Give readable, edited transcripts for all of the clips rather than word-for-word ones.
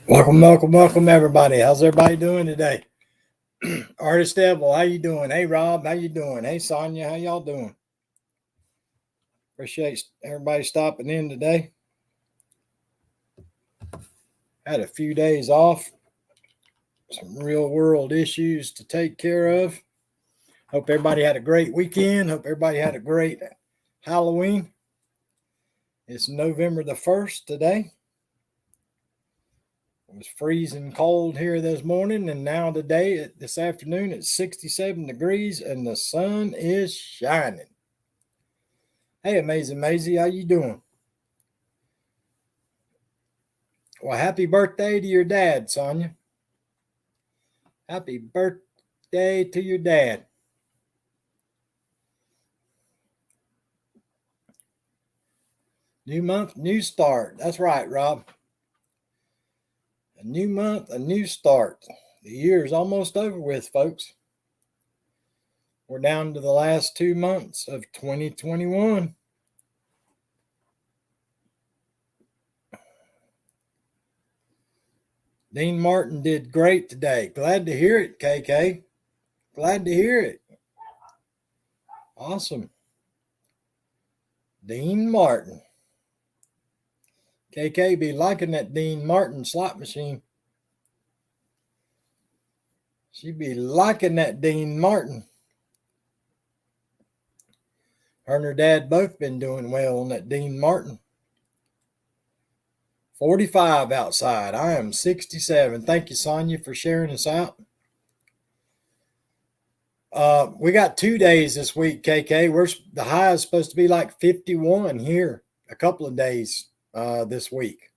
Welcome, everybody. How's everybody doing today? Artist Devil, how you doing? Hey, Rob, how you doing? Hey, Sonia, how y'all doing? Appreciate everybody stopping in today. Had a few days off, some real world issues to take care of. Hope everybody had a great weekend. Hope everybody had a great Halloween. It's November the 1st today. It was freezing cold here this morning, and now this afternoon, it's 67 degrees and the sun is shining. Hey, Amazing Maisie, how you doing? Well, happy birthday to your dad, Sonia. Happy birthday to your dad. New month, new start. That's right, Rob. A new month, a new start. The year is almost over with, folks. We're down to the last 2 months of 2021. Dean Martin did great today. Glad to hear it, KK. Glad to hear it. Awesome. Dean Martin. KK be liking that Dean Martin slot machine. She be liking that Dean Martin. Her and her dad both been doing well on that Dean Martin. 45 outside. I am 67. Thank you, Sonia, for sharing us out. We got 2 days this week, KK. The high is supposed to be like 51 here a couple of days this week.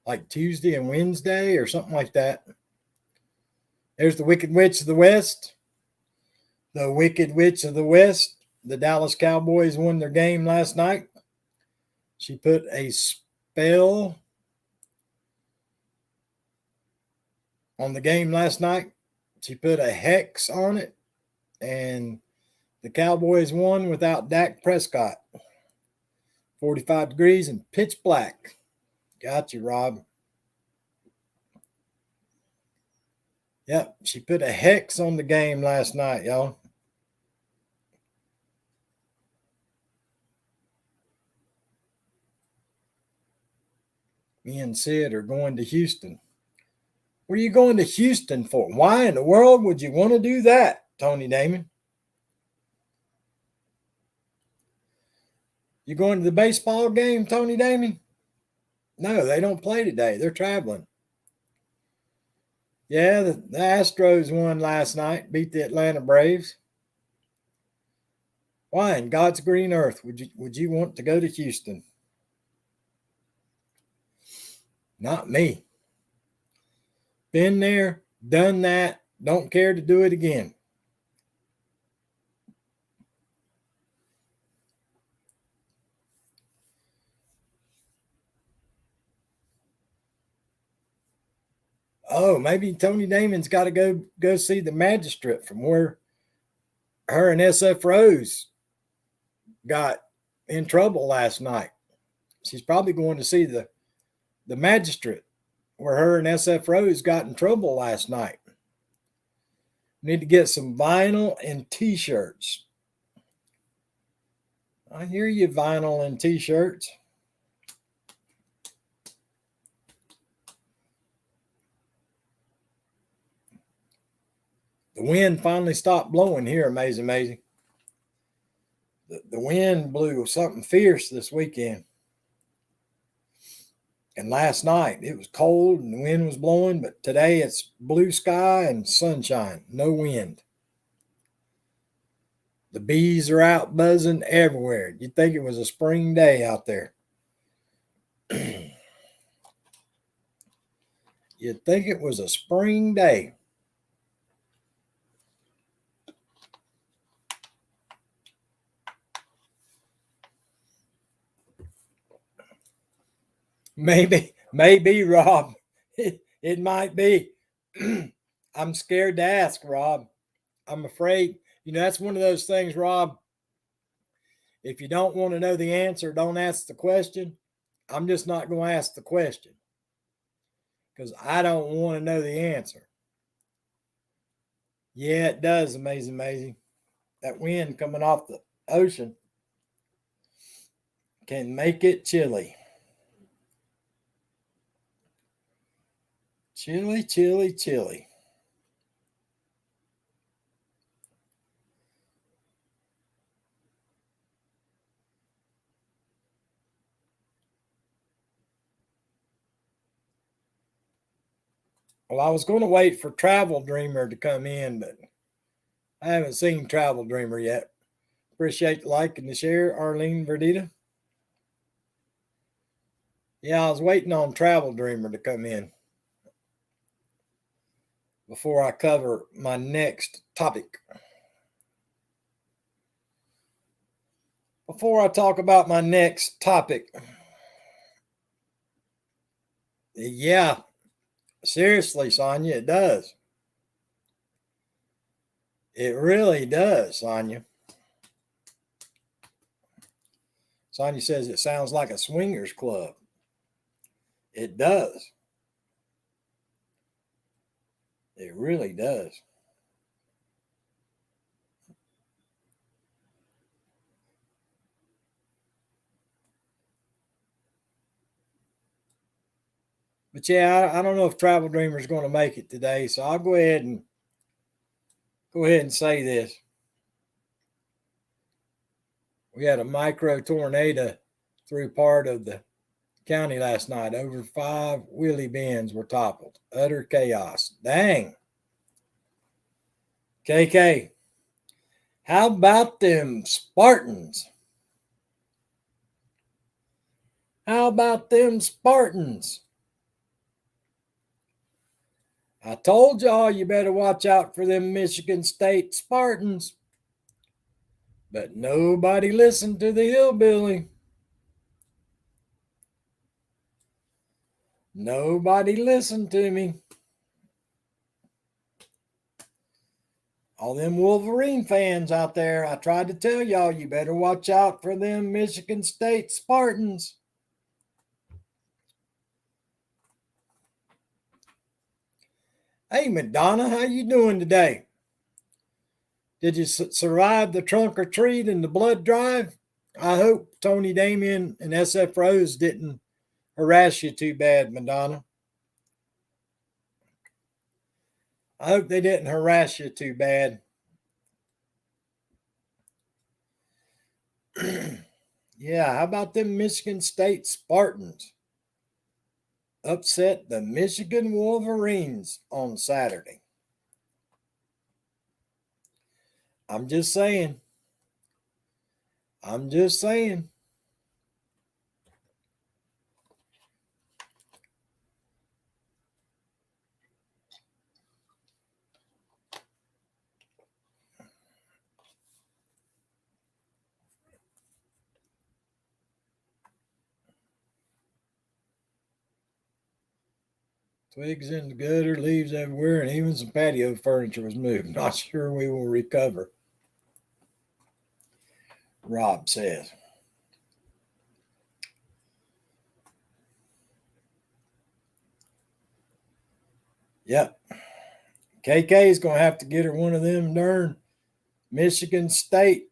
Like Tuesday and Wednesday or something like that. There's the Wicked Witch of the West. The Wicked Witch of the West. The Dallas Cowboys won their game last night. She put a spell on the game last night. She put a hex on it, and the Cowboys won without Dak Prescott. 45 degrees and pitch black. Got you, Rob. Yep, she put a hex on the game last night, y'all. Me and Sid are going to Houston. What are you going to Houston for? Why in the world would you want to do that, Tony Damon? You going to the baseball game, Tony Damon? No, they don't play today. They're traveling. Yeah, the Astros won last night, beat the Atlanta Braves. Why in God's green earth would you want to go to Houston? Not me. Been there, done that, don't care to do it again. Oh, maybe Tony Damon's got to go see the magistrate from where her and SF Rose got in trouble last night. She's probably going to see the magistrate where her and SF Rose got in trouble last night. Need to get some vinyl and t-shirts. I hear you, vinyl and t-shirts. The wind finally stopped blowing here, amazing. The wind blew something fierce this weekend. And last night it was cold and the wind was blowing, but today it's blue sky and sunshine, no wind. The bees are out buzzing everywhere. You'd think it was a spring day out there. You'd think it was a spring day. Maybe, Rob. It might be. I'm scared to ask, Rob. I'm afraid. That's one of those things, Rob. If you don't want to know the answer, don't ask the question. I'm just not going to ask the question because I don't want to know the answer. Yeah, it does, amazing. That wind coming off the ocean can make it chilly. Chilly. Well, I was going to wait for Travel Dreamer to come in, but I haven't seen Travel Dreamer yet. Appreciate the like and the share, Arlene Verdita. Yeah, I was waiting on Travel Dreamer to come in before I cover my next topic. Before I talk about my next topic, yeah, seriously, Sonia, it does. It really does, Sonia. Sonia says it sounds like a swingers club. It does. It really does. But yeah, I don't know if Travel Dreamer is going to make it today, so I'll go ahead and say this. We had a micro tornado through part of the county last night. Over 5 wheelie bins were toppled. Utter chaos. Dang. KK, how about them Spartans? How about them Spartans? I told y'all you better watch out for them Michigan State Spartans. But nobody listened to the hillbilly. Nobody listened to me. All them Wolverine fans out there, I tried to tell y'all you better watch out for them Michigan State Spartans. Hey, Madonna, how you doing today? Did you survive the trunk or treat and the blood drive? I hope Tony Damien and SF Rose didn't harass you too bad, Madonna. I hope they didn't harass you too bad. Yeah, how about them Michigan State Spartans? Upset the Michigan Wolverines on Saturday. I'm just saying. Twigs in the gutter, leaves everywhere, and even some patio furniture was moved. Not sure we will recover, Rob says. Yep. KK is going to have to get her one of them darn Michigan State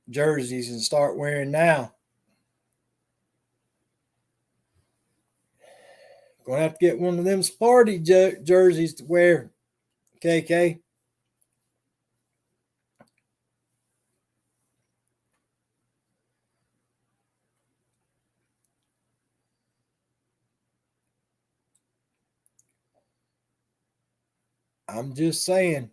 jerseys and start wearing now. Going to have to get one of them Sparty jerseys to wear, KK. I'm just saying.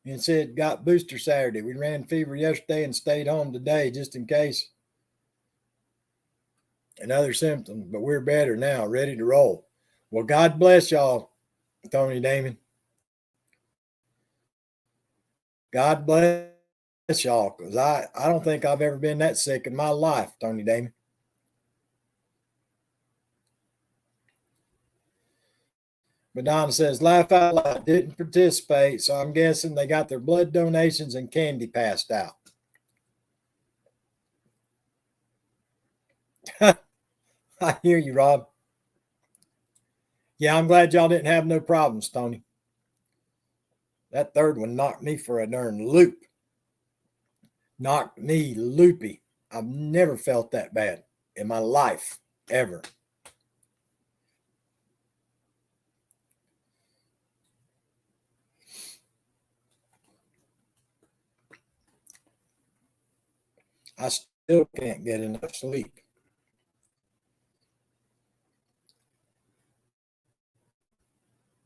And said got booster Saturday. We ran fever yesterday and stayed home today just in case. And other symptoms, but we're better now, ready to roll. Well, God bless y'all, Tony Damon. God bless y'all, because I don't think I've ever been that sick in my life, Tony Damon. Madonna says, laugh out loud, didn't participate, so I'm guessing they got their blood donations and candy passed out. I hear you, Rob. Yeah, I'm glad y'all didn't have no problems, Tony. That third one knocked me for a darn loop. Knocked me loopy. I've never felt that bad in my life, ever. I still can't get enough sleep.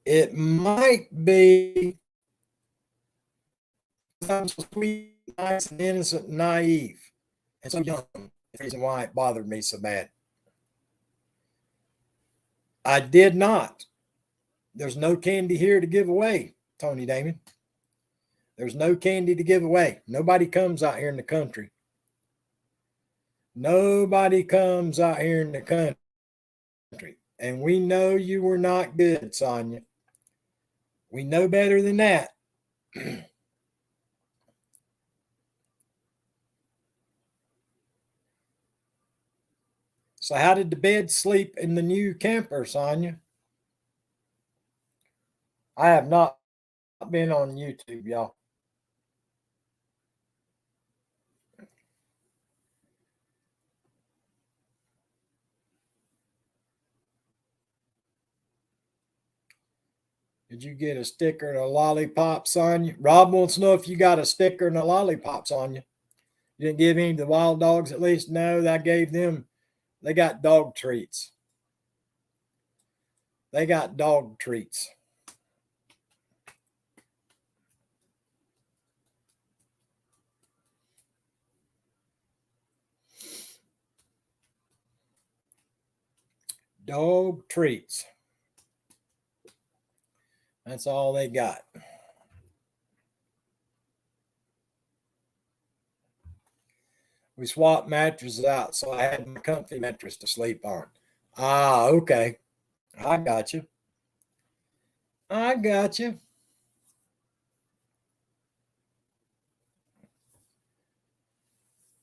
It might be I'm so sweet, nice, and innocent, and naive, and so young. The reason why it bothered me so bad. I did not. There's no candy here to give away, Tony Damon. There's no candy to give away. Nobody comes out here in the country. Nobody comes out here in the country. And we know you were not good, Sonia. We know better than that. So, how did the bed sleep in the new camper, Sonia? I have not been on YouTube, y'all. Did you get a sticker and a lollipop, Sonia? Rob wants to know if you got a sticker and a lollipop, Sonia. You didn't give any to the wild dogs at least? No, I gave them, they got dog treats. They got dog treats. Dog treats. That's all they got. We swapped mattresses out, so I had my comfy mattress to sleep on. Ah, okay. I got you. I got you.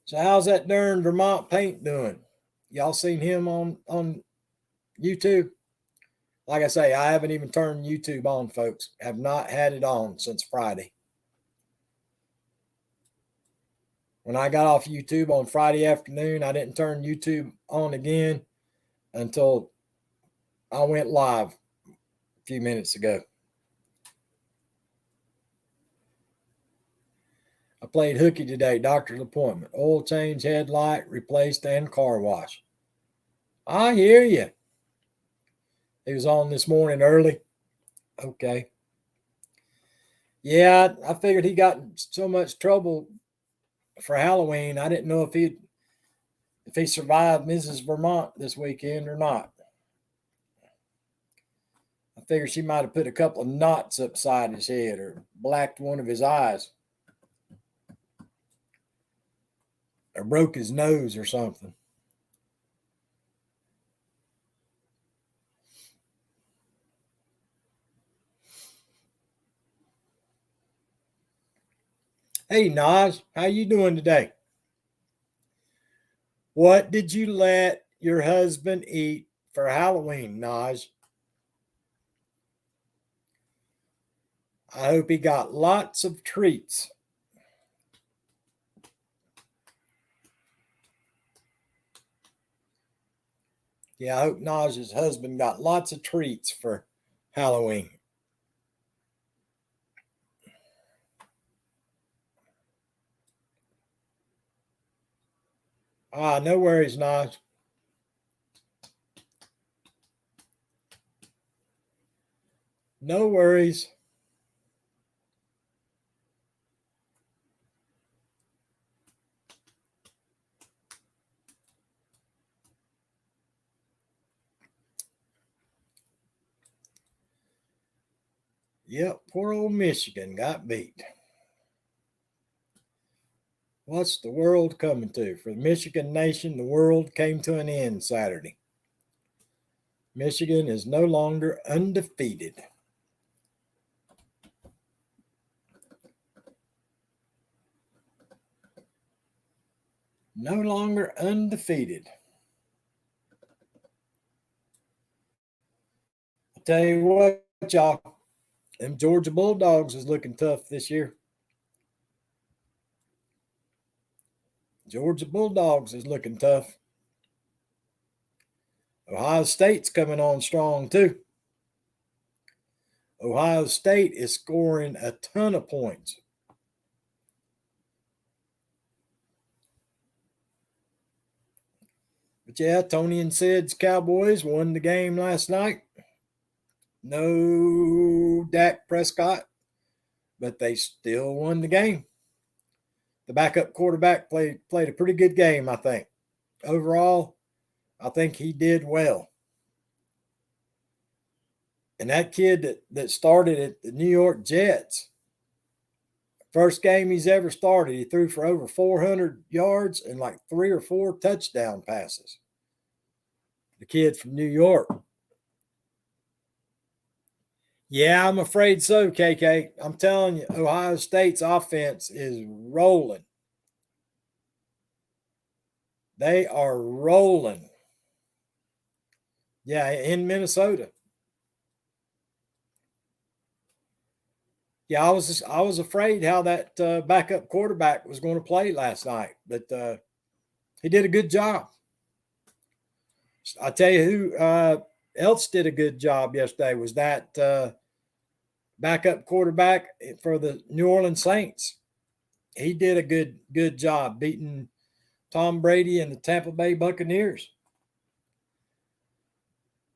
So how's that darn Vermont paint doing? Y'all seen him on YouTube? Like I say, I haven't even turned YouTube on, folks. Have not had it on since Friday. When I got off YouTube on Friday afternoon, I didn't turn YouTube on again until I went live a few minutes ago. I played hooky today, doctor's appointment, oil change, headlight replaced, and car wash. I hear you. He was on this morning early. Okay. Yeah, I figured he got in so much trouble for Halloween. I didn't know if he survived Mrs. Vermont this weekend or not. I figured she might have put a couple of knots upside his head or blacked one of his eyes or broke his nose or something. Hey, Naj, how you doing today? What did you let your husband eat for Halloween, Naj? I hope he got lots of treats. Yeah, I hope Naj's husband got lots of treats for Halloween. Ah, no worries, Naj. No worries. Yep, poor old Michigan got beat. What's the world coming to? For the Michigan nation, the world came to an end Saturday. Michigan is no longer undefeated. No longer undefeated. tell you what, y'all, them Georgia Bulldogs is looking tough this year. Georgia Bulldogs is looking tough. Ohio State's coming on strong too. Ohio State is scoring a ton of points. But yeah, Tony and Sid's Cowboys won the game last night. No Dak Prescott, but they still won the game. The backup quarterback played a pretty good game, I think. Overall, I think he did well. And that kid that started at the New York Jets, first game he's ever started, he threw for over 400 yards and like 3 or 4 touchdown passes. The kid from New York. Yeah, I'm afraid so, KK. I'm telling you, Ohio State's offense is rolling. They are rolling. Yeah, in Minnesota. Yeah, I was afraid how that backup quarterback was going to play last night, but he did a good job. I tell you who else did a good job yesterday was that backup quarterback for the New Orleans Saints. He did a good job beating Tom Brady and the Tampa Bay Buccaneers.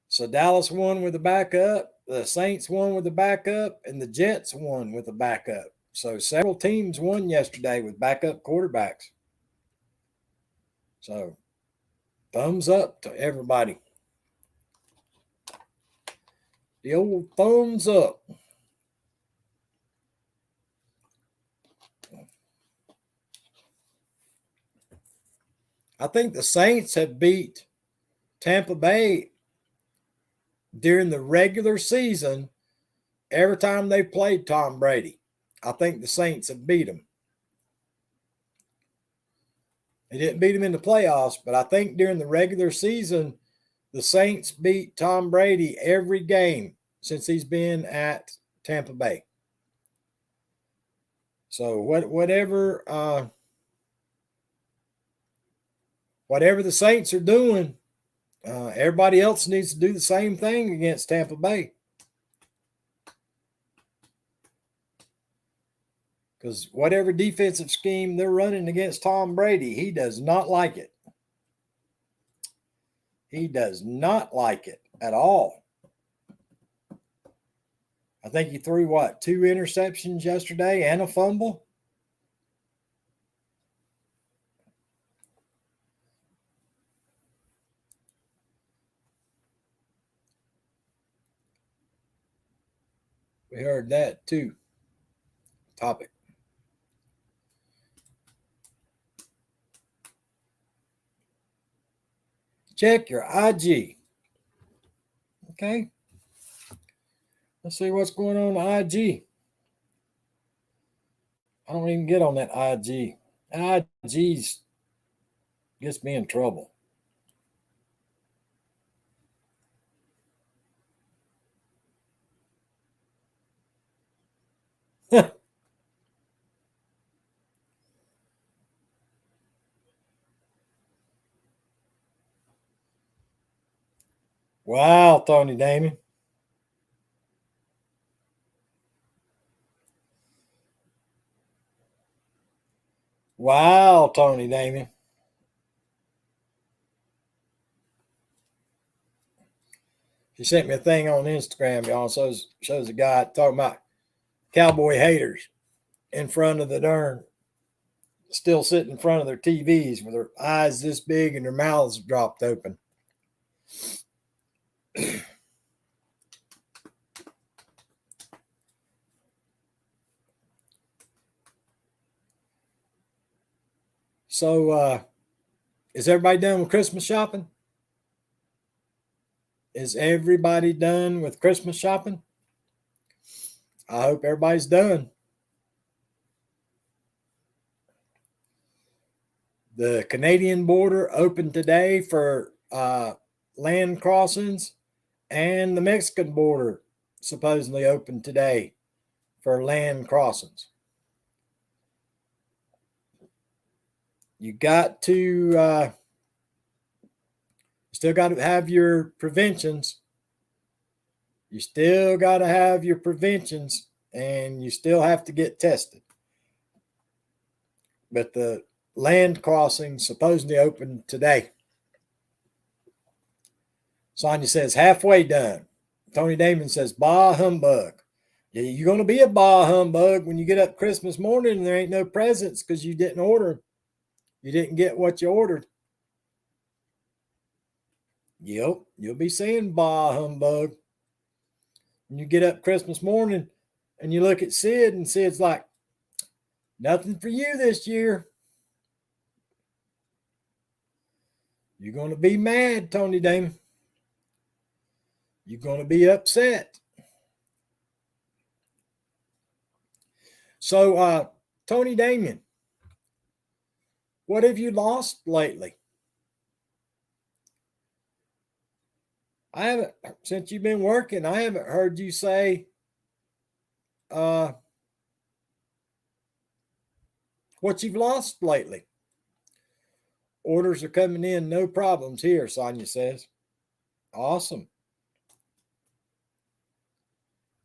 So Dallas won with a backup, the Saints won with a backup, and the Jets won with a backup. So several teams won yesterday with backup quarterbacks. So thumbs up to everybody. The old thumbs up. I think the Saints have beat Tampa Bay during the regular season every time they played Tom Brady. I think the Saints have beat him. They didn't beat him in the playoffs, but I think during the regular season, the Saints beat Tom Brady every game since he's been at Tampa Bay. So whatever the Saints are doing, everybody else needs to do the same thing against Tampa Bay. Because whatever defensive scheme they're running against Tom Brady, he does not like it. He does not like it at all. I think he threw, 2 interceptions yesterday and a fumble? We heard that too. Topic. Check your IG. Okay. Let's see what's going on IG. I don't even get on that IG. IG's gets me in trouble. Wow, Tony Damon. Wow, Tony Damon. She sent me a thing on Instagram, y'all. Shows a guy talking about cowboy haters in front of the darn, still sitting in front of their TVs with their eyes this big and their mouths dropped open. So, is everybody done with Christmas shopping? Is everybody done with Christmas shopping? I hope everybody's done. The Canadian border opened today for land crossings and the Mexican border supposedly open today for land crossings. You got to still got to have your preventions. You still got to have your preventions, and you still have to get tested. But the land crossing supposedly open today. Sonia says halfway done. Tony Damon says bah humbug. Yeah, you're going to be a bah humbug when you get up Christmas morning and there ain't no presents because you didn't order. You didn't get what you ordered. Yep, you'll be saying bah humbug. When you get up Christmas morning and you look at Sid and Sid's like, nothing for you this year. You're going to be mad, Tony Damon. You're going to be upset. So, Tony Damon, what have you lost lately? I haven't, since you've been working, I haven't heard you say what you've lost lately. Orders are coming in, no problems here, Sonia says. Awesome.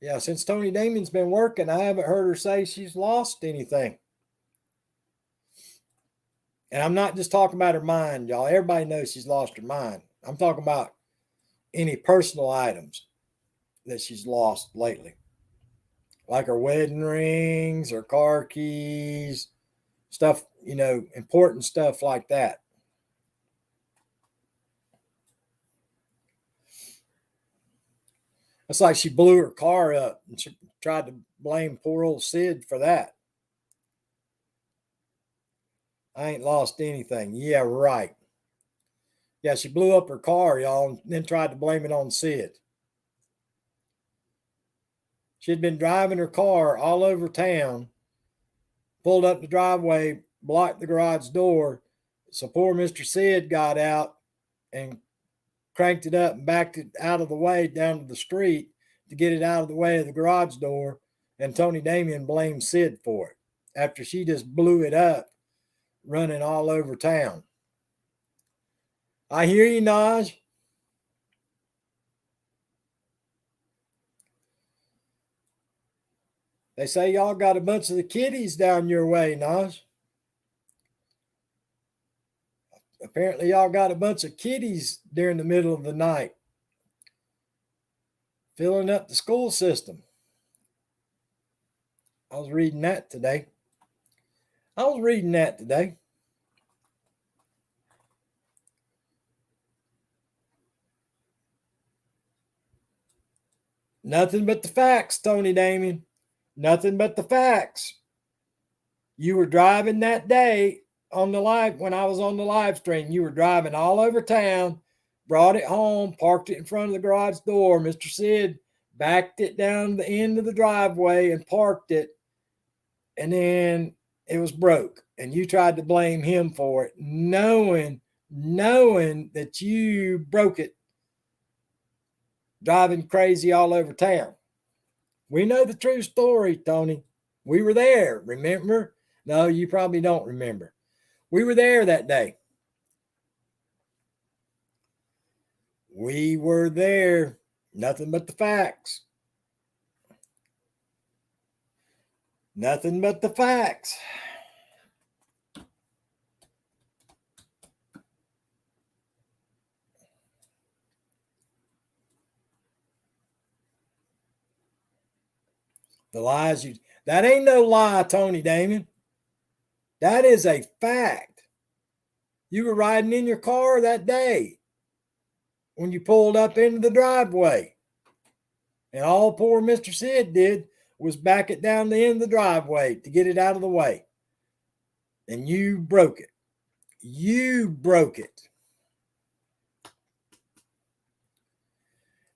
Yeah, since Tony Damon's been working, I haven't heard her say she's lost anything. And I'm not just talking about her mind, y'all. Everybody knows she's lost her mind. I'm talking about any personal items that she's lost lately, like her wedding rings, her car keys, stuff, important stuff like that. It's like she blew her car up and she tried to blame poor old Sid for that. I ain't lost anything. Yeah, right. Yeah, she blew up her car, y'all, and then tried to blame it on Sid. She had been driving her car all over town, pulled up the driveway, blocked the garage door. So poor Mr. Sid got out and cranked it up and backed it out of the way down to the street to get it out of the way of the garage door. And Tony Damon blamed Sid for it after she just blew it up running all over town. I hear you, Naj. They say y'all got a bunch of the kiddies down your way, Naj. Apparently, y'all got a bunch of kiddies during the middle of the night filling up the school system. I was reading that today. Nothing but the facts, Tony Damon. Nothing but the facts. You were driving that day on the live when I was on the live stream. You were driving all over town, brought it home, parked it in front of the garage door. Mr. Sid backed it down the end of the driveway and parked it. And then it was broke. And you tried to blame him for it, knowing that you broke it, driving crazy all over town. We know the true story, Tony. We were there, remember? No, you probably don't remember. We were there that day. We were there. Nothing but the facts. Nothing but the facts. The lies you, that ain't no lie, Tony Damon. That is a fact. You were riding in your car that day when you pulled up into the driveway. And all poor Mr. Sid did was back it down the end of the driveway to get it out of the way. And you broke it. You broke it.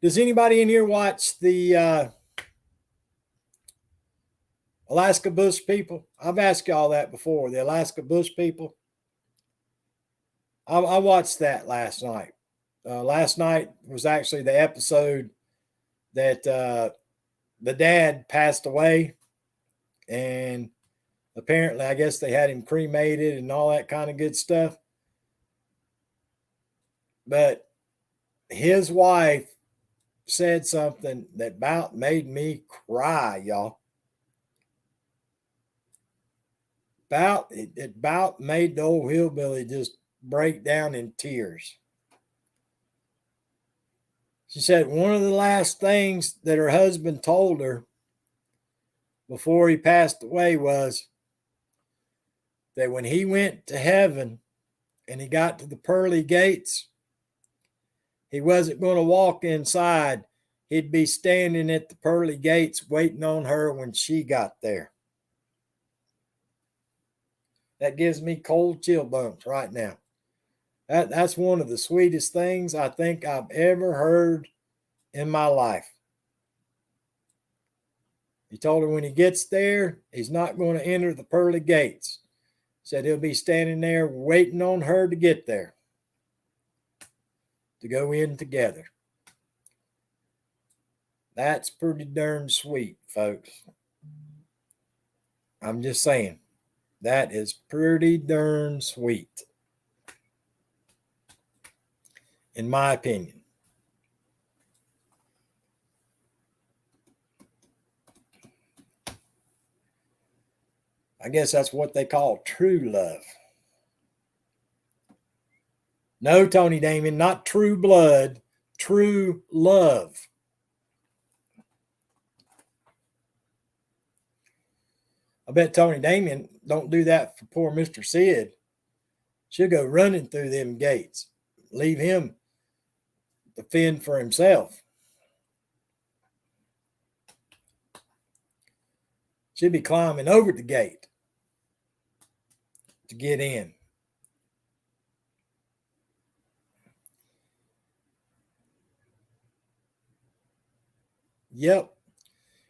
Does anybody in here watch the Alaska Bush people? I've asked y'all that before. The Alaska Bush people. I watched that last night. Last night was actually the episode that the dad passed away, and apparently, I guess they had him cremated and all that kind of good stuff. But his wife said something that about made me cry, y'all. It about made the old hillbilly just break down in tears. She said one of the last things that her husband told her before he passed away was that when he went to heaven and he got to the pearly gates, he wasn't going to walk inside. He'd be standing at the pearly gates waiting on her when she got there. That gives me cold chill bumps right now. That's one of the sweetest things I think I've ever heard in my life. He told her when he gets there, he's not going to enter the pearly gates. Said he'll be standing there waiting on her to get there, to go in together. That's pretty darn sweet, folks. I'm just saying, that is pretty darn sweet, in my opinion. I guess that's what they call true love. No, Tony Damon, not true blood, true love. I bet Tony Damon don't do that for poor Mr. Sid. She'll go running through them gates, leave him to fend for himself. She'll be climbing over the gate to get in. Yep.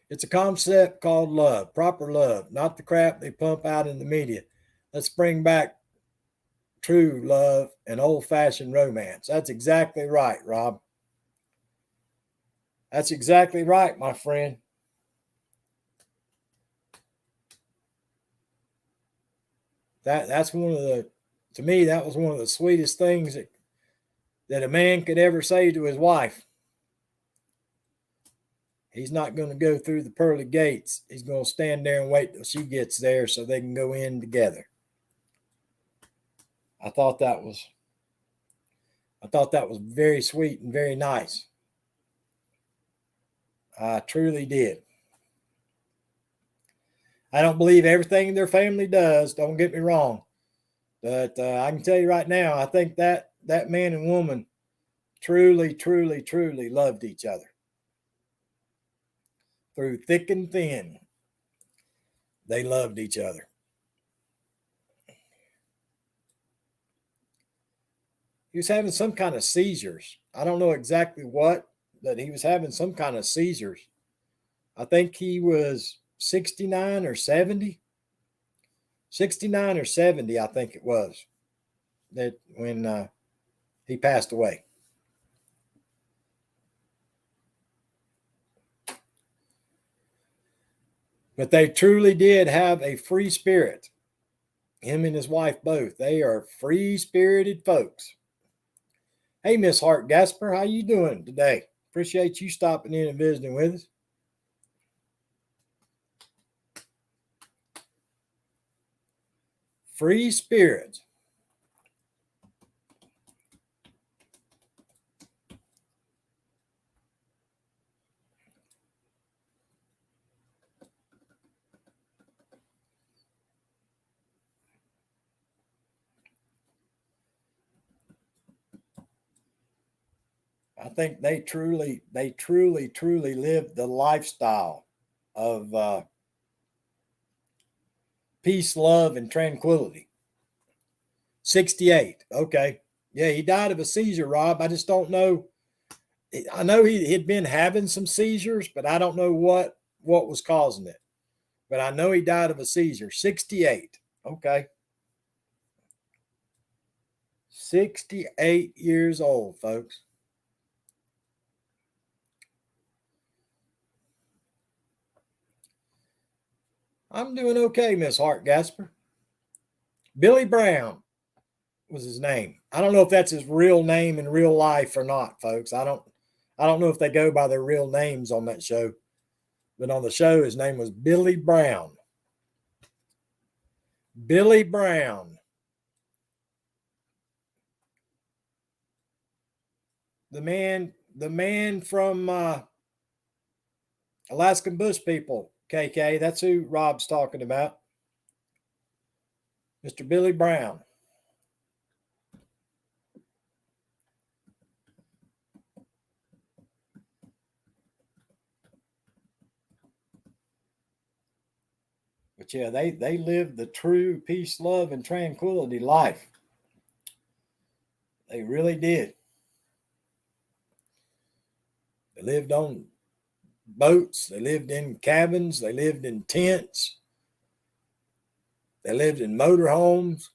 It's a concept called love, proper love, not the crap they pump out in the media. Let's bring back true love and old-fashioned romance. That's exactly right, Rob. That's exactly right, my friend. That's one of the, to me, that was one of the sweetest things that a man could ever say to his wife. He's not going to go through the pearly gates. He's going to stand there and wait till she gets there so they can go in together. I thought that was very sweet and very nice. I truly did. I don't believe everything their family does. Don't get me wrong. But I can tell you right now, I think that man and woman truly, truly, truly loved each other. Through thick and thin, they loved each other. He was having some kind of seizures. I don't know exactly what, but he was having some kind of seizures. I think he was 69 or 70. 69 or 70, I think it was, that when he passed away. But they truly did have a free spirit. Him and his wife both. They are free-spirited folks. Hey, Miss Hart Gasper, how you doing today? Appreciate you stopping in and visiting with us. Free spirit. I think they truly lived the lifestyle of peace, love, and tranquility. 68. Okay. Yeah, he died of a seizure, Rob. I just don't know. I know he'd been having some seizures, but I don't know what was causing it. But I know he died of a seizure. 68. Okay. 68 years old, folks. I'm doing okay, Miss Hart Gasper. Billy Brown was his name. I don't know if that's his real name in real life or not, folks. I don't know if they go by their real names on that show. But on the show, his name was Billy Brown. Billy Brown. The man from Alaskan Bush People, KK. That's who Rob's talking about. Mr. Billy Brown. But yeah, they lived the true peace, love, and tranquility life. They really did. They lived on boats. They lived in cabins. They lived in tents. They lived in motorhomes.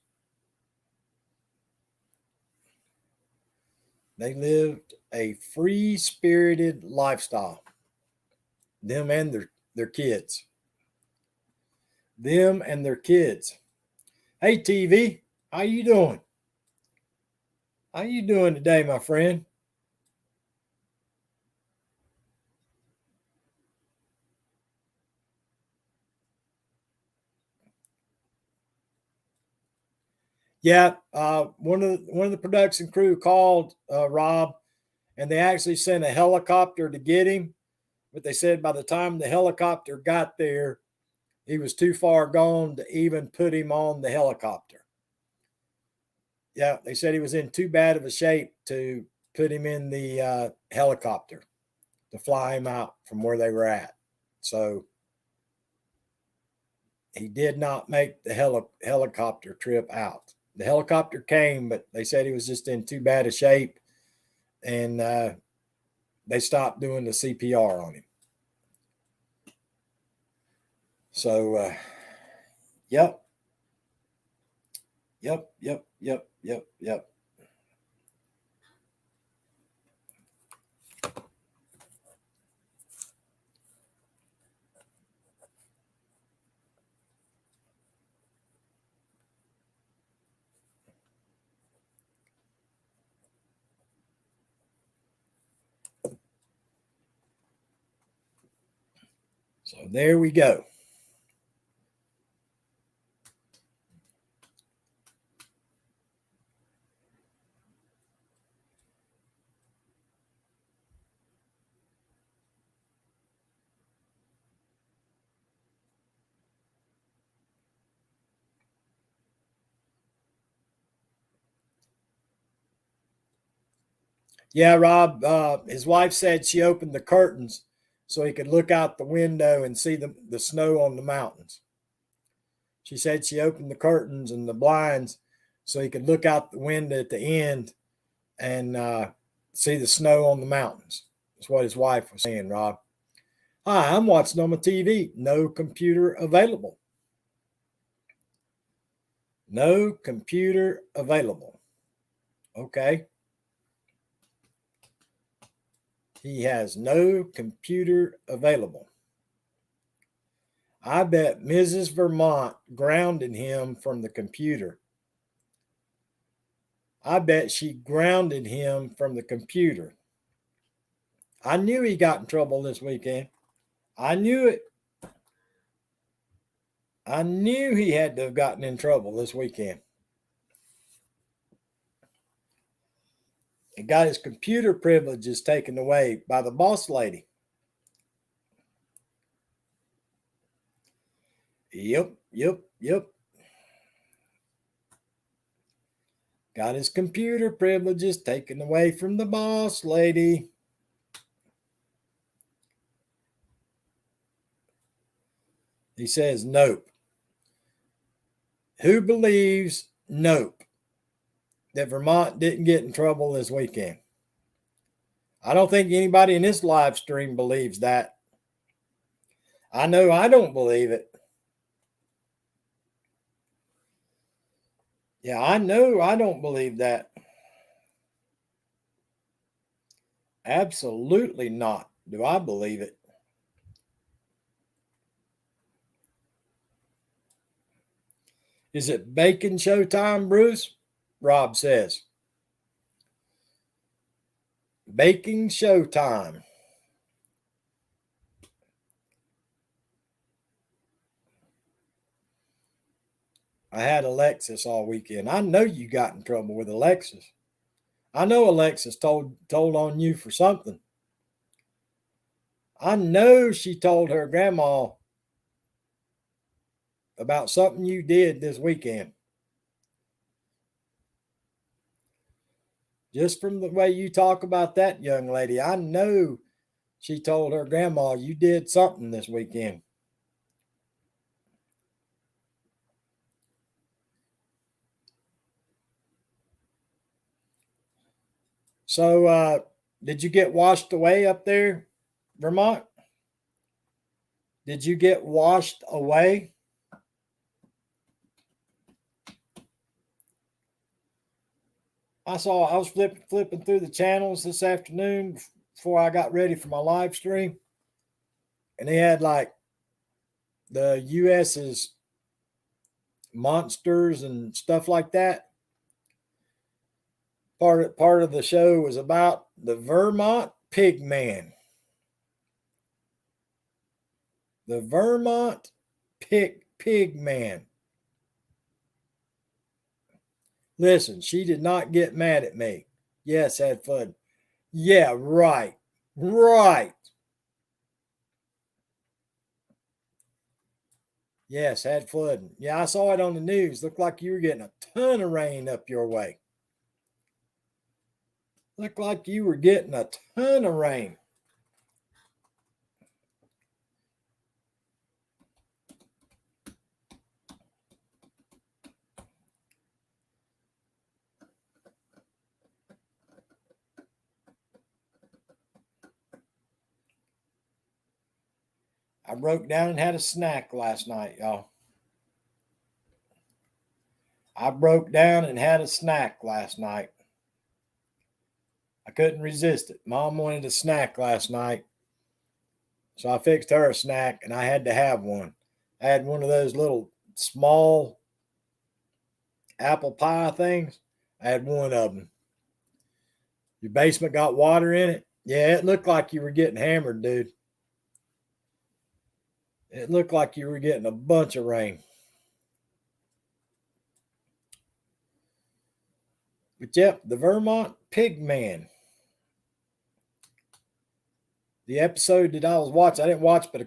They lived a free-spirited lifestyle. Them and their kids. Them and their kids. Hey, TV, how you doing? How you doing today, my friend? Yeah, one of the production crew called Rob, and they actually sent a helicopter to get him. But they said by the time the helicopter got there, he was too far gone to even put him on the helicopter. Yeah, they said he was in too bad of a shape to put him in the helicopter to fly him out from where they were at. So he did not make the helicopter trip out. The helicopter came, but they said he was just in too bad a shape, and they stopped doing the CPR on him. So, yep. So there we go. Yeah, Rob, his wife said she opened the curtains so he could look out the window and see the snow on the mountains. She said she opened the curtains and the blinds so he could look out the window at the end and see the snow on the mountains. That's what his wife was saying, Rob. Hi, I'm watching on my TV. No computer available. No computer available. Okay. He has no computer available. I bet Mrs. Vermont grounded him from the computer. I bet she grounded him from the computer. I knew he got in trouble this weekend. I knew it. I knew he had to have gotten in trouble this weekend. He got his computer privileges taken away by the boss lady. Yep. Got his computer privileges taken away from the boss lady. He says, nope. Who believes nope that Vermont didn't get in trouble this weekend? I don't think anybody in this live stream believes that. I know I don't believe it. Yeah, I know. I don't believe that. Absolutely not. Do I believe it? Is it bacon showtime, Bruce? Rob says. Baking showtime. I had Alexis all weekend. I know you got in trouble with Alexis. I know Alexis told on you for something. I know she told her grandma about something you did this weekend. Just from the way you talk about that young lady, I know she told her grandma you did something this weekend. So, did you get washed away up there, Vermont? Did you get washed away? I was flipping through the channels this afternoon before I got ready for my live stream, and they had like the US's monsters and stuff like that. Part of the show was about the Vermont Pig Man. The Vermont Pig Man. Listen, she did not get mad at me. Yes, had fun. Yeah, right. Right. Yes, had flooding. Yeah, I saw it on the news. Looked like you were getting a ton of rain up your way. Looked like you were getting a ton of rain. I broke down and had a snack last night, y'all. I broke down and had a snack last night. I couldn't resist it. Mom wanted a snack last night. So I fixed her a snack and I had to have one. I had one of those little small apple pie things. I had one of them. Your basement got water in it? Yeah, it looked like you were getting hammered, dude. It looked like you were getting a bunch of rain. But yep, the Vermont Pig Man. The episode that I was watching, I didn't watch but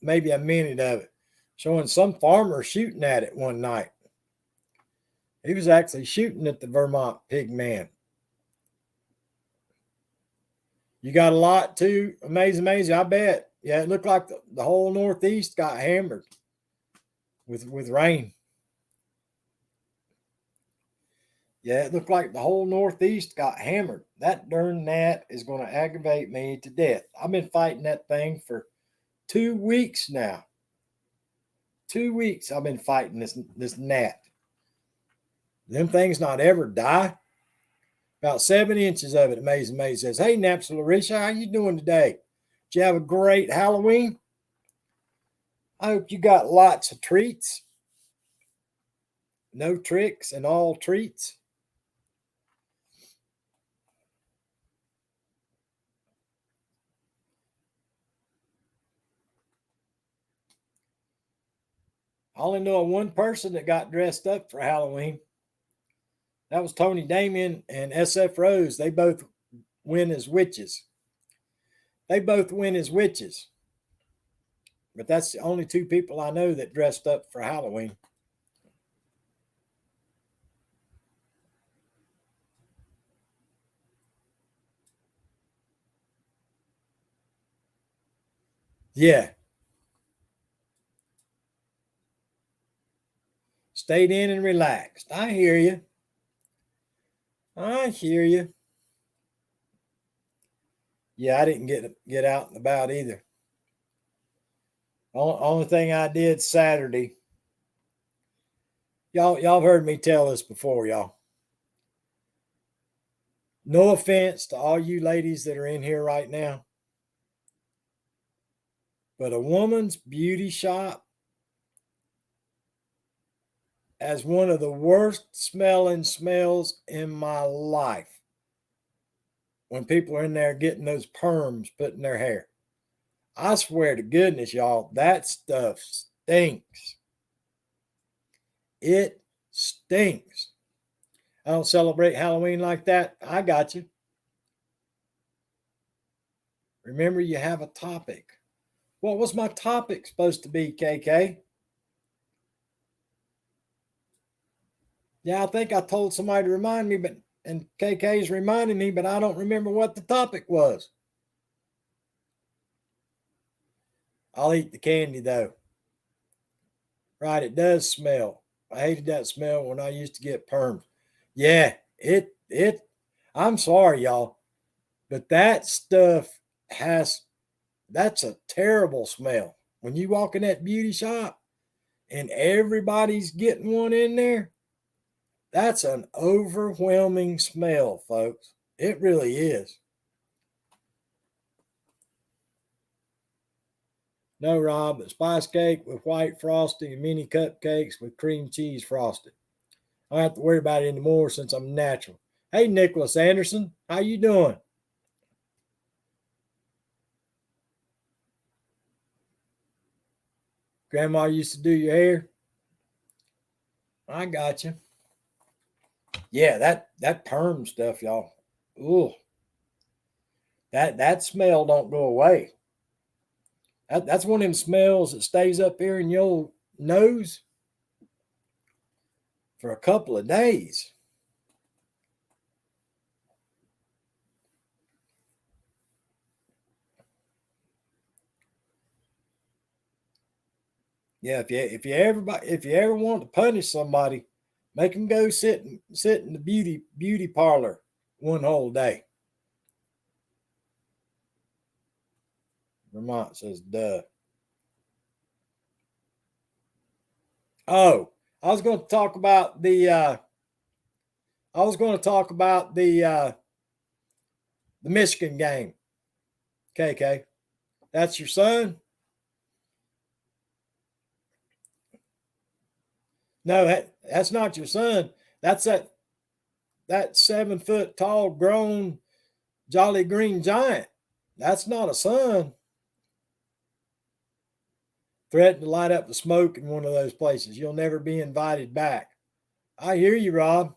maybe a minute of it, showing some farmer shooting at it one night. He was actually shooting at the Vermont Pig Man. You got a lot too, amazing. I bet. Yeah, it looked like the whole Northeast got hammered with rain. Yeah, it looked like the whole Northeast got hammered. That darn gnat is going to aggravate me to death. I've been fighting that thing for 2 weeks now. 2 weeks I've been fighting this gnat. Them things not ever die. About 7 inches of it. Amazing says, "Hey, Naps Larisha, how you doing today? Did you have a great Halloween? I hope you got lots of treats. No tricks and all treats." I only know of one person that got dressed up for Halloween. That was Tony Damien and SF Rose. They both win as witches. But that's the only two people I know that dressed up for Halloween. Yeah. Stayed in and relaxed. I hear you. Yeah, I didn't get out and about either. Only thing I did Saturday Y'all heard me tell this before, y'all. No offense to all you ladies that are in here right now, but a woman's beauty shop has one of the worst smelling smells in my life. When people are in there getting those perms put in their hair, I swear to goodness, y'all, that stuff stinks. It stinks. I don't celebrate Halloween like that. I got you. Remember, you have a topic. What was my topic supposed to be, KK? Yeah, I think I told somebody to remind me, but and KK's reminding me, but I don't remember what the topic was. I'll eat the candy though. Right, it does smell. I hated that smell when I used to get perms. Yeah, it I'm sorry, y'all, but that stuff has that's a terrible smell. When you walk in that beauty shop and everybody's getting one in there, that's an overwhelming smell, folks. It really is. No, Rob, but spice cake with white frosting and mini cupcakes with cream cheese frosting. I don't have to worry about it anymore since I'm natural. Hey, Nicholas Anderson, how you doing? Grandma used to do your hair. I got you. Yeah, that perm stuff, y'all. Ooh, that smell don't go away. That's one of them smells that stays up here in your nose for a couple of days. Yeah, if you ever want to punish somebody, make them go sit in the beauty parlor one whole day. Vermont says, "Duh." Oh, I was going to talk about the. I was going to talk about the Michigan game. KK, that's your son? No, that's not your son. That's that 7 foot tall grown Jolly Green Giant. That's not a son. Threatened to light up the smoke in one of those places. You'll never be invited back. I hear you, Rob.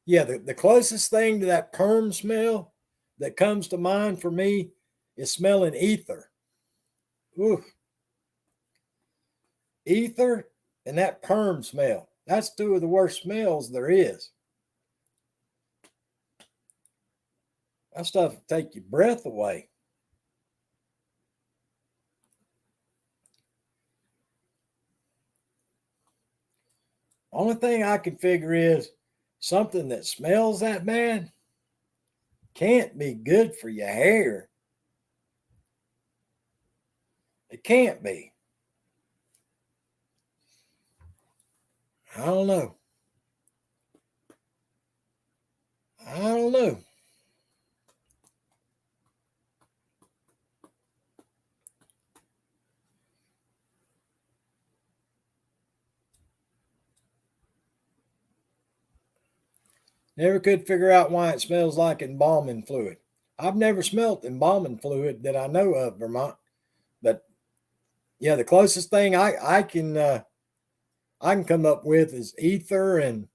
Yeah, the closest thing to that perm smell that comes to mind for me is smelling ether. Ooh, ether and that perm smell. That's two of the worst smells there is. That stuff will take your breath away. Only thing I can figure is something that smells that bad can't be good for your hair. It can't be. I don't know. I don't know. Never could figure out why it smells like embalming fluid. I've never smelt embalming fluid that I know of, Vermont. But yeah, the closest thing I can come up with is ether and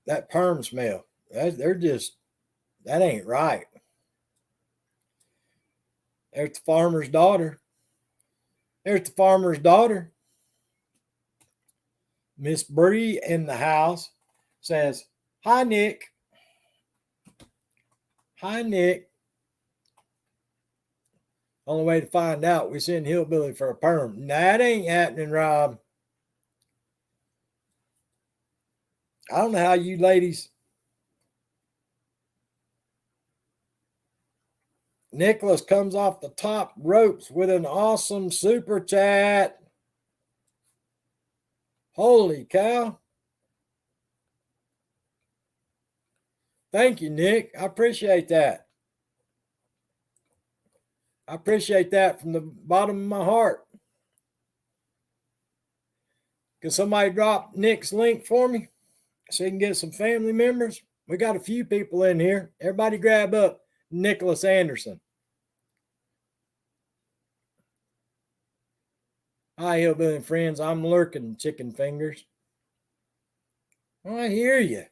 that perm smell. They're just that ain't right. There's the farmer's daughter. There's the farmer's daughter. Miss Bree in the house says, "Hi, Nick. Hi, Nick." Only way to find out, we send Hillbilly for a perm. That ain't happening, Rob. I don't know how you ladies. Nicholas comes off the top ropes with an awesome super chat. Holy cow. Thank you, Nick. I appreciate that. I appreciate that from the bottom of my heart. Can somebody drop Nick's link for me so he can get some family members? We got a few people in here. Everybody grab up Nicholas Anderson. Hi, Hillbilly and friends. I'm lurking, chicken fingers. Oh, I hear you.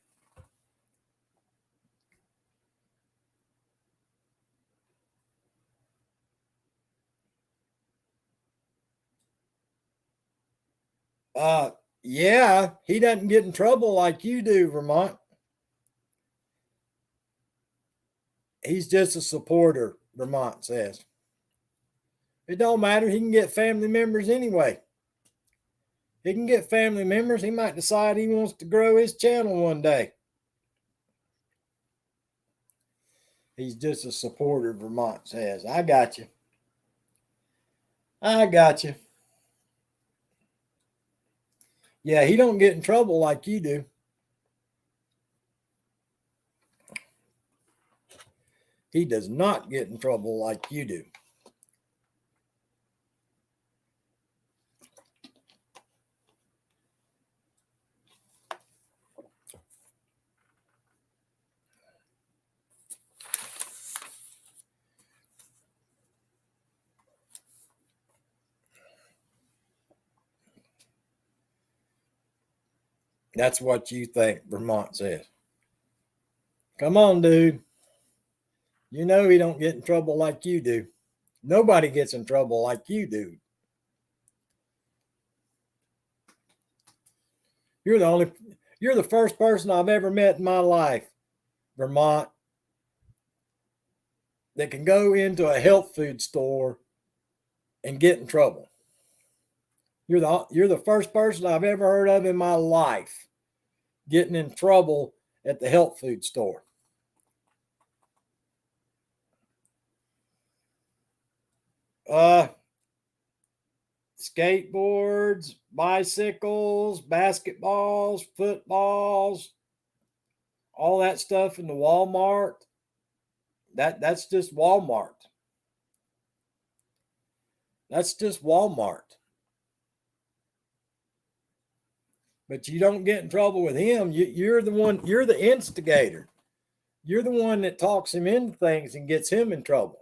Yeah, he doesn't get in trouble like you do, Vermont. He's just a supporter, Vermont says. It don't matter. He can get family members anyway. He can get family members. He might decide he wants to grow his channel one day. He's just a supporter, Vermont says. I got you. I got you. Yeah, he don't get in trouble like you do. He does not get in trouble like you do. That's what you think, Vermont says. Come on, dude. You know he don't get in trouble like you do. Nobody gets in trouble like you do. You're the first person I've ever met in my life, Vermont, that can go into a health food store and get in trouble. You're the first person I've ever heard of in my life getting in trouble at the health food store. Skateboards, bicycles, basketballs, footballs, all that stuff in the Walmart. That's just Walmart. That's just Walmart. But you don't get in trouble with him. You're the one, you're the instigator. You're the one that talks him into things and gets him in trouble.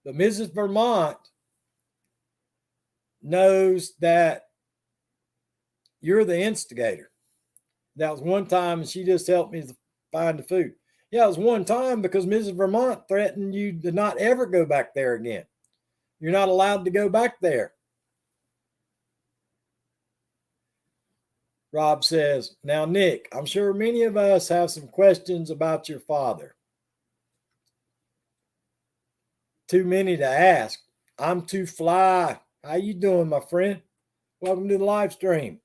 But Mrs. Vermont knows that you're the instigator. That was one time she just helped me find the food. Yeah, it was one time because Mrs. Vermont threatened you to not ever go back there again. You're not allowed to go back there. Rob says, now, Nick, I'm sure many of us have some questions about your father. Too many to ask. I'm too fly. How you doing, my friend? Welcome to the live stream.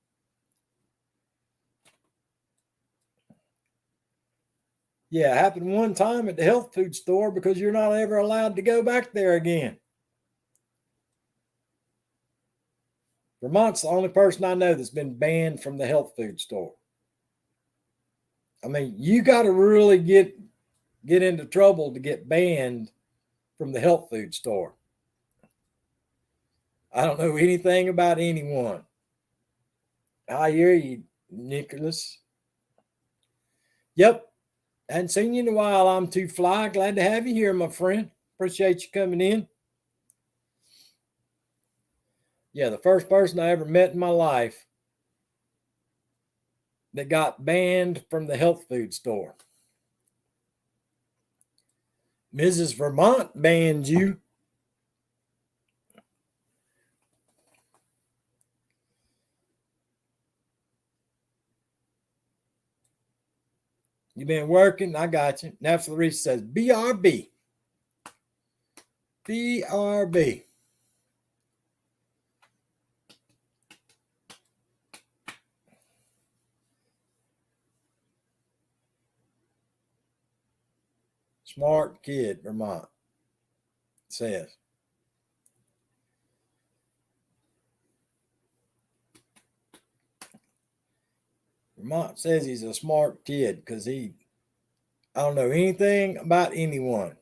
Yeah, it happened one time at the health food store because you're not ever allowed to go back there again. Vermont's the only person I know that's been banned from the health food store. I mean, you got to really get into trouble to get banned from the health food store. I don't know anything about anyone. I hear you, Nicholas. Yep. Hadn't seen you in a while. I'm too fly. Glad to have you here, my friend. Appreciate you coming in. Yeah, the first person I ever met in my life that got banned from the health food store. Mrs. Vermont banned you. You been working? I got you. Now Larissa says BRB. BRB. Smart kid, Vermont says. Vermont says he's a smart kid because I don't know anything about anyone.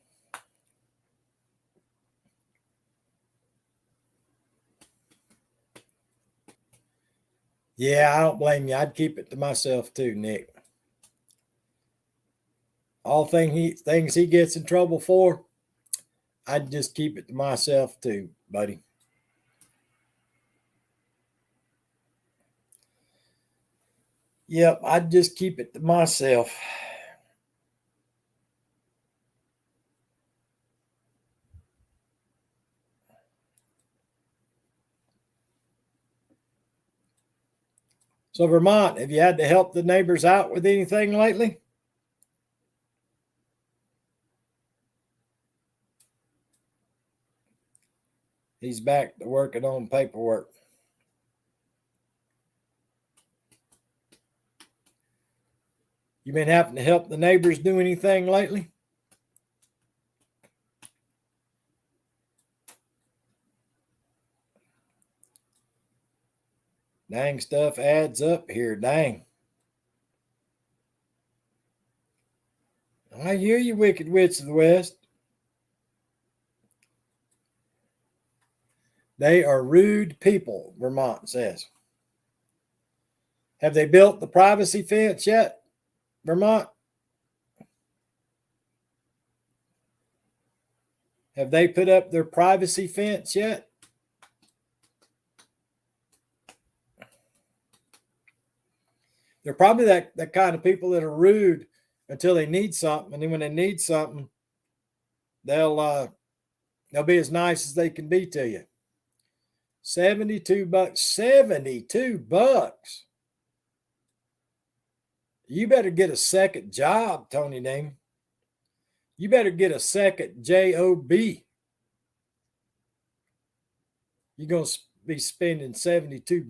Yeah, I don't blame you. I'd keep it to myself too, Nick. All things he gets in trouble for, I'd just keep it to myself too, buddy. Yep, I'd just keep it to myself. So, Vermont, have you had to help the neighbors out with anything lately? He's back to working on paperwork. You been having to help the neighbors do anything lately? Dang, stuff adds up here. Dang. I hear you, wicked witch of the West. They are rude people, Vermont says. Have they built the privacy fence yet, Vermont? Have they put up their privacy fence yet? They're probably that kind of people that are rude until they need something, and then when they need something, they'll be as nice as they can be to you. $72. $72. You better get a second job, Tony Damon. You better get a second job. You're going to be spending $72.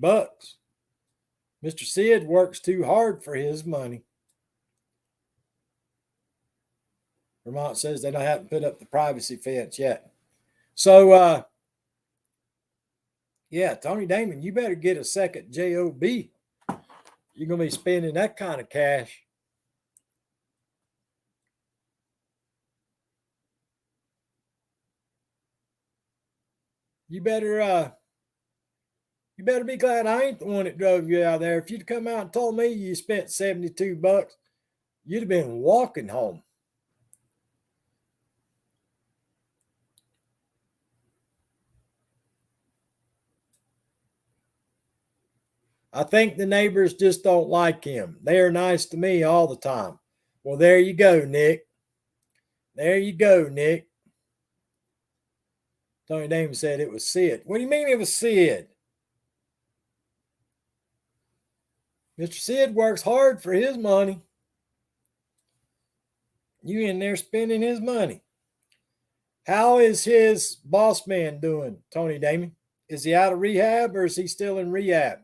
Mr. Sid works too hard for his money. Vermont says they don't have to put up the privacy fence yet. So, yeah, Tony Damon, you better get a second job. You're going to be spending that kind of cash. You better be glad I ain't the one that drove you out there. If you'd come out and told me you spent $72, you'd have been walking home. I think the neighbors just don't like him. They are nice to me all the time. Well, there you go, Nick. There you go, Nick. Tony Damon said it was Sid. What do you mean it was Sid? Mr. Sid works hard for his money. You in there spending his money. How is his boss man doing, Tony Damon? Is he out of rehab or is he still in rehab?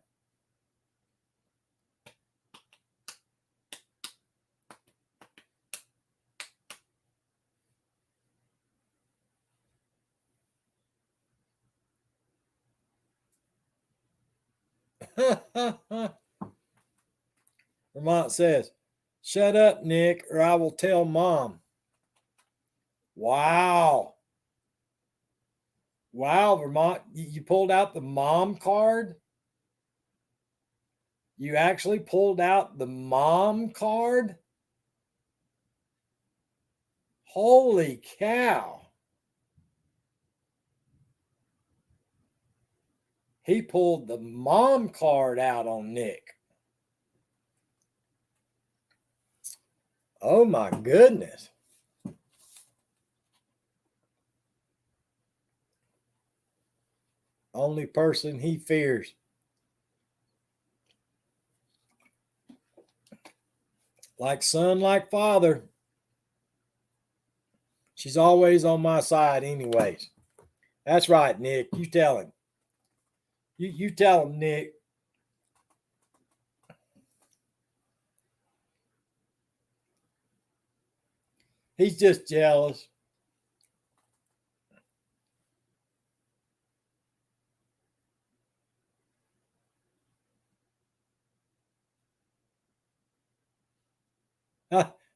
Vermont says, shut up, Nick, or I will tell mom. Wow. Wow, Vermont. You pulled out the mom card? You actually pulled out the mom card? Holy cow. He pulled the mom card out on Nick. Oh my goodness. Only person he fears. Like son, like father. She's always on my side, anyways. That's right, Nick. You tell him. You tell him, Nick. He's just jealous.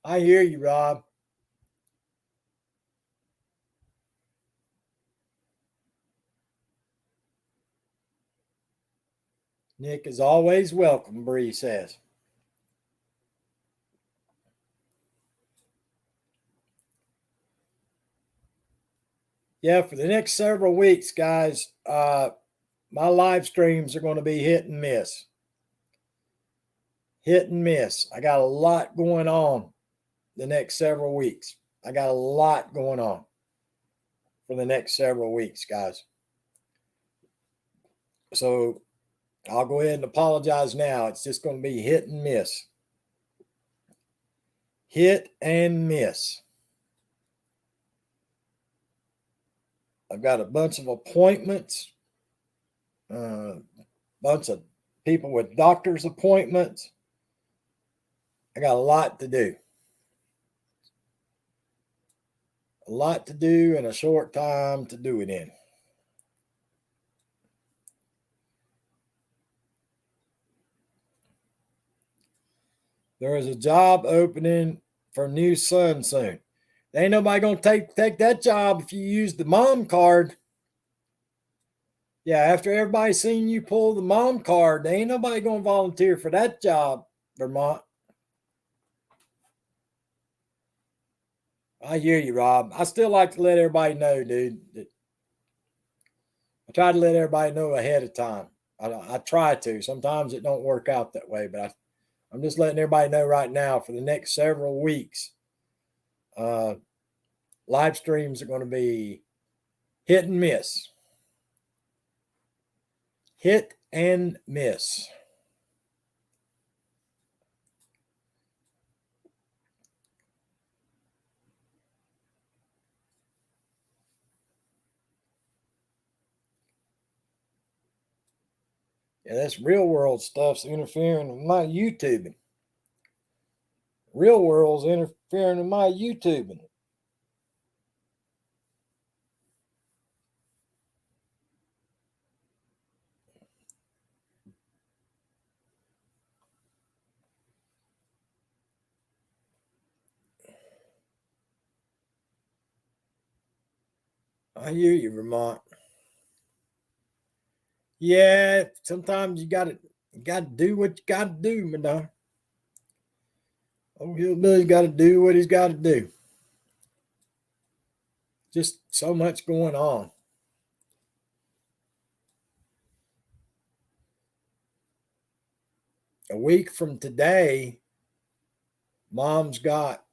I hear you, Rob. Nick is always welcome, Bree says. Yeah, for the next several weeks, guys, my live streams are going to be hit and miss. Hit and miss. I got a lot going on the next several weeks. I got a lot going on for the next several weeks, guys. So I'll go ahead and apologize now. It's just going to be hit and miss. Hit and miss. I've got a bunch of appointments, bunch of people with doctor's appointments. I got a lot to do. A lot to do in a short time to do it in. There is a job opening for New Sun soon. There ain't nobody gonna take that job if you use the mom card. Yeah, after everybody's seen you pull the mom card, there ain't nobody gonna volunteer for that job, Vermont. I hear you, Rob. I still like to let everybody know, dude. I try to let everybody know ahead of time. I try to. Sometimes it don't work out that way, but I'm just letting everybody know right now for the next several weeks. Live streams are going to be hit and miss. Hit and miss. Yeah, that's real world stuff's interfering with my YouTubing. Real world's interfering with my YouTubing. I hear you, Vermont. Yeah, sometimes you gotta do what you gotta do, Madonna. Old hillbilly's gotta do what he's gotta do. Just so much going on. A week from today, mom's got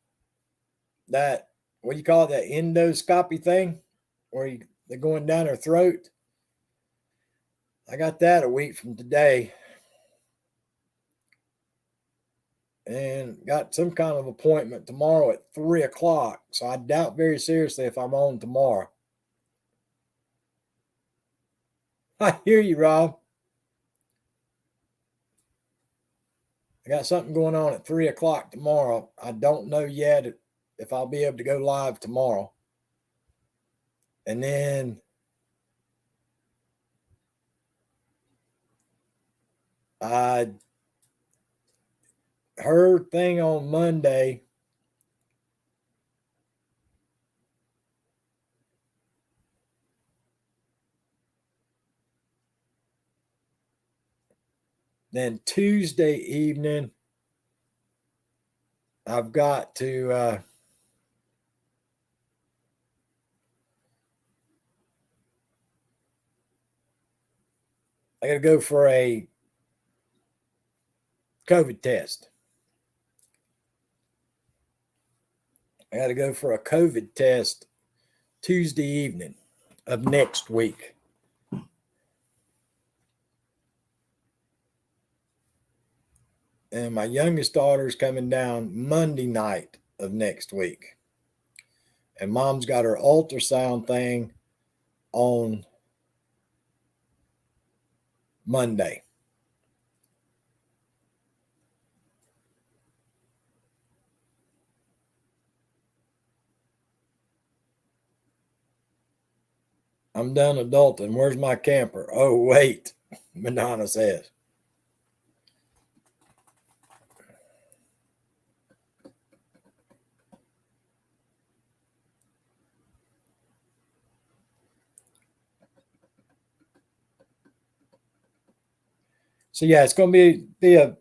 that, what do you call it, that endoscopy thing where they're going down her throat. I got that a week from today. And got some kind of appointment tomorrow at 3:00. So I doubt very seriously if I'm on tomorrow. I hear you, Rob. I got something going on at 3:00 tomorrow. I don't know yet if I'll be able to go live tomorrow. And then her thing on Monday. Then Tuesday evening, I've got to I got to go for a COVID test. I got to go for a COVID test Tuesday evening of next week. And my youngest daughter's coming down Monday night of next week. And mom's got her ultrasound thing on Monday. I'm done adulting. Where's my camper? Oh, wait, Madonna says. So yeah, it's going to be a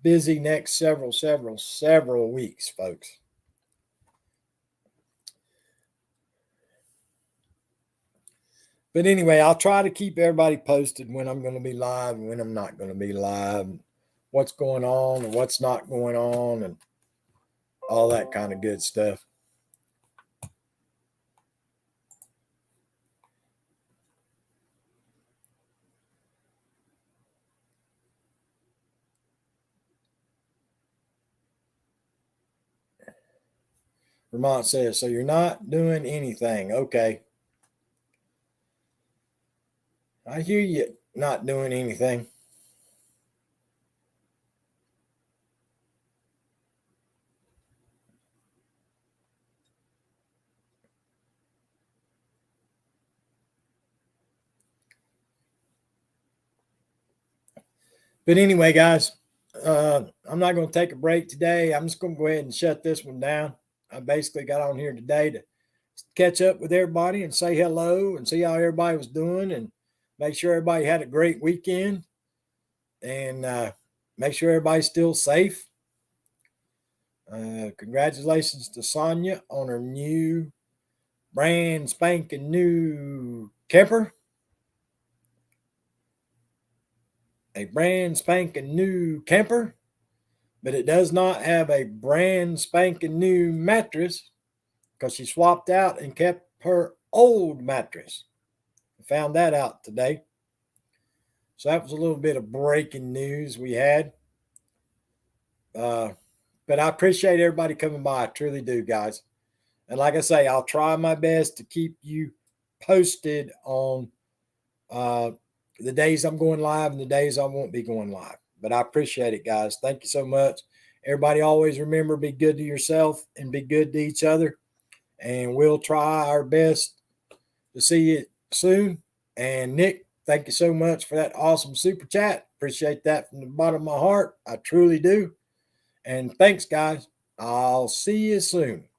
busy next several weeks, folks. But anyway, I'll try to keep everybody posted when I'm going to be live and when I'm not going to be live, and what's going on and what's not going on, and all that kind of good stuff. Vermont says, so you're not doing anything. Okay. I hear you not doing anything. But anyway, guys, I'm not going to take a break today. I'm just going to go ahead and shut this one down. I basically got on here today to catch up with everybody and say hello and see how everybody was doing and make sure everybody had a great weekend and make sure everybody's still safe. Congratulations to Sonia on her new brand spanking new camper. A brand spanking new camper, but it does not have a brand spanking new mattress because she swapped out and kept her old mattress. I found that out today. So that was a little bit of breaking news we had. But I appreciate everybody coming by. I truly do, guys. And like I say, I'll try my best to keep you posted on the days I'm going live and the days I won't be going live. But I appreciate it, guys. Thank you so much. Everybody always remember, be good to yourself and be good to each other. And we'll try our best to see you soon. And Nick, thank you so much for that awesome super chat. Appreciate that from the bottom of my heart. I truly do. And thanks, guys. I'll see you soon.